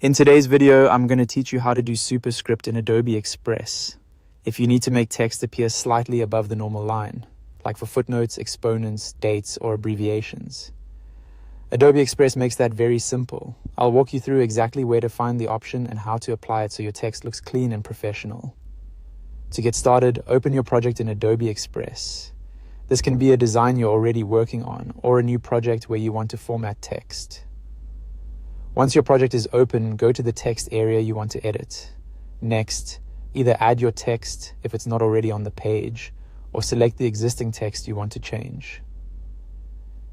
In today's video, I'm going to teach you how to do Superscript in Adobe Express if you need to make text appear slightly above the normal line, like for footnotes, exponents, dates, or abbreviations. Adobe Express makes that very simple. I'll walk you through exactly where to find the option and how to apply it so your text looks clean and professional. To get started, open your project in Adobe Express. This can be a design you're already working on or a new project where you want to format text. Once your project is open, go to the text area you want to edit. Next, either add your text if it's not already on the page, or select the existing text you want to change.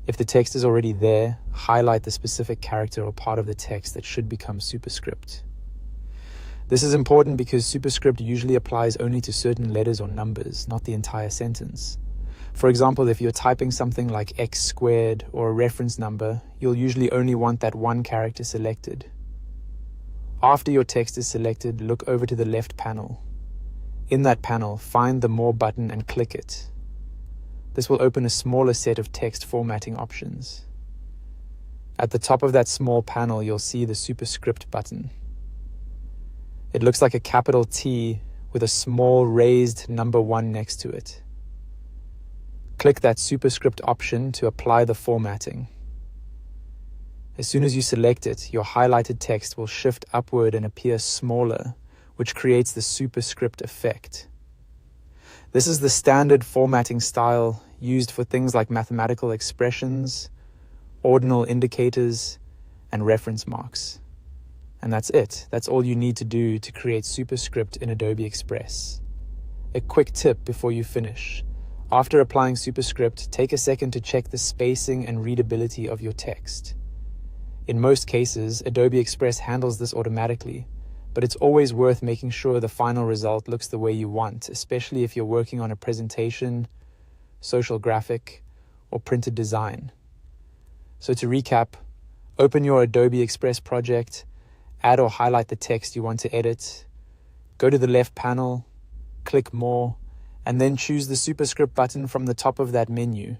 If the text is already there, highlight the specific character or part of the text that should become Superscript. This is important because Superscript usually applies only to certain letters or numbers, not the entire sentence. For example, if you're typing something like x squared or a reference number, you'll usually only want that one character selected. After your text is selected, look over to the left panel. In that panel, find the More button and click it. This will open a smaller set of text formatting options. At the top of that small panel, you'll see the Superscript button. It looks like a capital T with a small raised number 1 next to it. Click that Superscript option to apply the formatting. As soon as you select it, your highlighted text will shift upward and appear smaller, which creates the Superscript effect. This is the standard formatting style used for things like mathematical expressions, ordinal indicators, and reference marks. And that's it. That's all you need to do to create Superscript in Adobe Express. A quick tip before you finish. After applying Superscript, take a second to check the spacing and readability of your text. In most cases, Adobe Express handles this automatically, but it's always worth making sure the final result looks the way you want, especially if you're working on a presentation, social graphic, or printed design. So to recap, open your Adobe Express project, add or highlight the text you want to edit, go to the left panel, click More, and then choose the Superscript button from the top of that menu.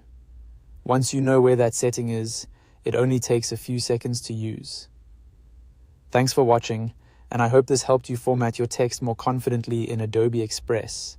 Once you know where that setting is, it only takes a few seconds to use. Thanks for watching, and I hope this helped you format your text more confidently in Adobe Express.